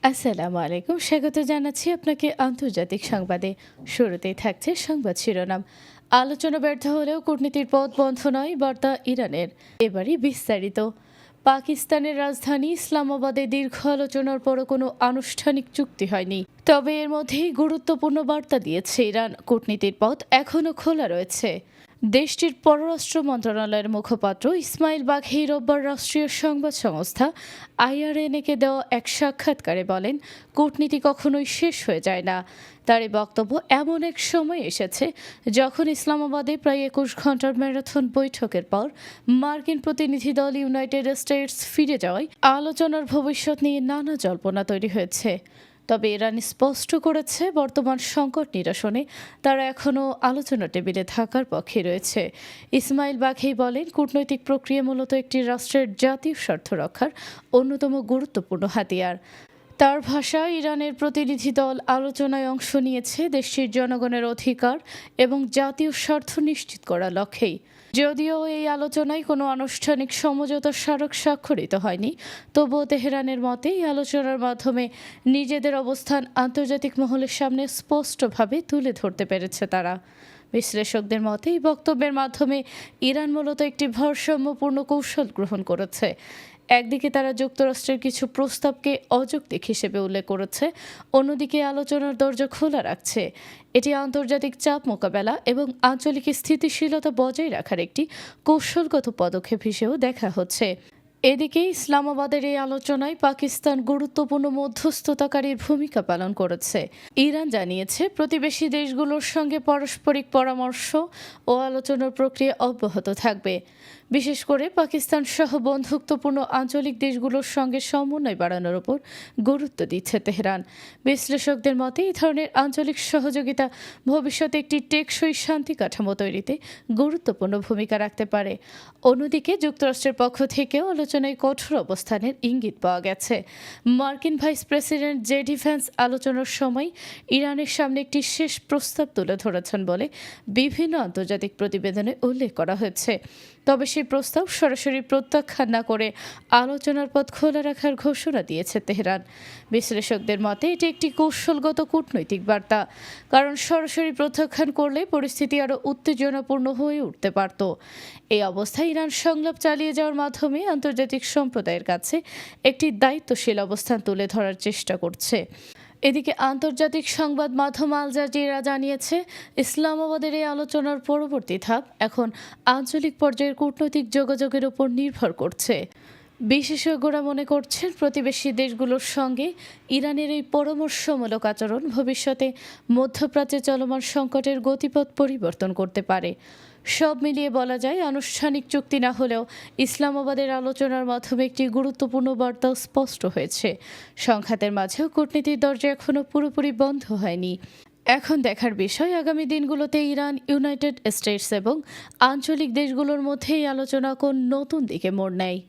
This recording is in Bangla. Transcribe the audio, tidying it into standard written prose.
আসসালামু আলাইকুম, স্বাগত জানাচ্ছি আপনাকে আন্তর্জাতিক সংবাদে। শুরুতেই থাকছে সংবাদ শিরোনাম। আলোচনা ব্যর্থ হলেও কূটনীতির পথ বন্ধ নয়, বার্তা ইরানের। এবারই বিস্তারিত। পাকিস্তানের রাজধানী ইসলামাবাদে দীর্ঘ আলোচনার পরও কোনো আনুষ্ঠানিক চুক্তি হয়নি। তবে এর মধ্যেই গুরুত্বপূর্ণ বার্তা দিয়েছে ইরান, কূটনীতির পথ এখনও খোলা রয়েছে। দেশটির পররাষ্ট্র মন্ত্রণালয়ের মুখপাত্র ইসমাইল বাঘেই রোববার রাষ্ট্রীয় সংবাদ সংস্থা আইআরএনএকে দেওয়া এক সাক্ষাৎকারে বলেন, কূটনীতি কখনোই শেষ হয়ে যায় না। তার এই বক্তব্য এমন এক সময় এসেছে যখন ইসলামাবাদে প্রায় ২১ ঘন্টার ম্যারাথন বৈঠকের পর মার্কিন প্রতিনিধি দল ইউনাইটেড স্টেটস ফিরে যাওয়ায় আলোচনার ভবিষ্যৎ নিয়ে নানা জল্পনা তৈরি হয়েছে। তবে ইরান স্পষ্ট করেছে, বর্তমান সংকট নিরসনে তারা এখনও আলোচনা টেবিলে থাকার পক্ষে রয়েছে। ইসমাইল বাঘেই বলেন, কূটনৈতিক প্রক্রিয়া মূলত একটি রাষ্ট্রের জাতীয় স্বার্থ রক্ষার অন্যতম গুরুত্বপূর্ণ হাতিয়ার। তার ভাষায়, ইরানের প্রতিনিধি দল আলোচনায় অংশ নিয়েছে দেশটির জনগণের অধিকার এবং জাতীয় স্বার্থ নিশ্চিত করার লক্ষ্যেই। যদিও এই আলোচনায় কোনো আনুষ্ঠানিক সমঝোতা স্মারক স্বাক্ষরিত হয়নি, তবুও তেহরানের মতে এই আলোচনার মাধ্যমে নিজেদের অবস্থান আন্তর্জাতিক মহলের সামনে স্পষ্টভাবে তুলে ধরতে পেরেছে তারা। বিশ্লেষকদের মতে এই বক্তব্যের মাধ্যমে ইরান মূলত একটি ভারসাম্যপূর্ণ কৌশল গ্রহণ করেছে। একদিকে তারা যুক্তরাষ্ট্রের কিছু প্রস্তাবকে অযৌক্তিক হিসেবে উল্লেখ করেছে, অন্যদিকে আলোচনার দরজা খোলা রাখছে। এটি আন্তর্জাতিক চাপ মোকাবেলা এবং আঞ্চলিক স্থিতিশীলতা বজায় রাখার একটি কৌশলগত পদক্ষেপ হিসেবেও দেখা হচ্ছে। এদিকে ইসলামাবাদের এই আলোচনায় পাকিস্তান গুরুত্বপূর্ণ মধ্যস্থতাকারীর ভূমিকা পালন করেছে। ইরান জানিয়েছে, প্রতিবেশী দেশগুলোর সঙ্গে পারস্পরিক পরামর্শ ও আলোচনার প্রক্রিয়া অব্যাহত থাকবে। বিশেষ করে পাকিস্তান সহ বন্ধুত্বপূর্ণ আঞ্চলিক দেশগুলোর সঙ্গে সমন্বয় বাড়ানোর উপর গুরুত্ব দিচ্ছে তেহরান। বিশ্লেষকদের মতে এই ধরনের আঞ্চলিক সহযোগিতা ভবিষ্যতে একটি টেকসই শান্তি কাঠামো তৈরিতে গুরুত্বপূর্ণ ভূমিকা রাখতে পারে। অন্যদিকে যুক্তরাষ্ট্রের পক্ষ থেকেও আলোচনায় কঠোর অবস্থানের ইঙ্গিত পাওয়া গেছে। মার্কিন ভাইস প্রেসিডেন্ট জেডি ভ্যান্স আলোচনার সময় ইরানের সামনে একটি শেষ প্রস্তাব তুলে ধরেছেন বলে বিভিন্ন আন্তর্জাতিক প্রতিবেদনে উল্লেখ করা হয়েছে। তবে সেই প্রস্তাব সরাসরি প্রত্যাখ্যান না করে আলোচনার পথ খোলা রাখার ঘোষণা দিয়েছে তেহরান। বিশ্লেষকদের মতে এটি একটি কৌশলগত কূটনৈতিক বার্তা, কারণ সরাসরি প্রত্যাখ্যান করলে পরিস্থিতি আরও উত্তেজনাপূর্ণ হয়ে উঠতে পারত। এই অবস্থায় ইরান সংলাপ চালিয়ে যাওয়ার মাধ্যমে আন্তর্জাতিক সম্প্রদায়ের কাছে একটি দায়িত্বশীল অবস্থান তুলে ধরার চেষ্টা করছে। এদিকে আন্তর্জাতিক সংবাদ মাধ্যম আল জাজিরা জানিয়েছে, ইসলামাবাদের এই আলোচনার পরবর্তী ধাপ এখন আঞ্চলিক পর্যায়ের কূটনৈতিক যোগাযোগের উপর নির্ভর করছে। বিশেষজ্ঞরা মনে করছেন, প্রতিবেশী দেশগুলোর সঙ্গে ইরানের এই পরামর্শমূলক আচরণ ভবিষ্যতে মধ্যপ্রাচ্যে চলমান সংকটের গতিপথ পরিবর্তন করতে পারে। সব মিলিয়ে বলা যায়, আনুষ্ঠানিক চুক্তি না হলেও ইসলামাবাদের আলোচনার মাধ্যমে একটি গুরুত্বপূর্ণ বার্তা স্পষ্ট হয়েছে। সংঘাতের মাঝেও কূটনীতির দরজা এখনও পুরোপুরি বন্ধ হয়নি। এখন দেখার বিষয়, আগামী দিনগুলোতে ইরান, ইউনাইটেড স্টেটস এবং আঞ্চলিক দেশগুলোর মধ্যে এই আলোচনা কোন নতুন দিকে মোড় নেয়।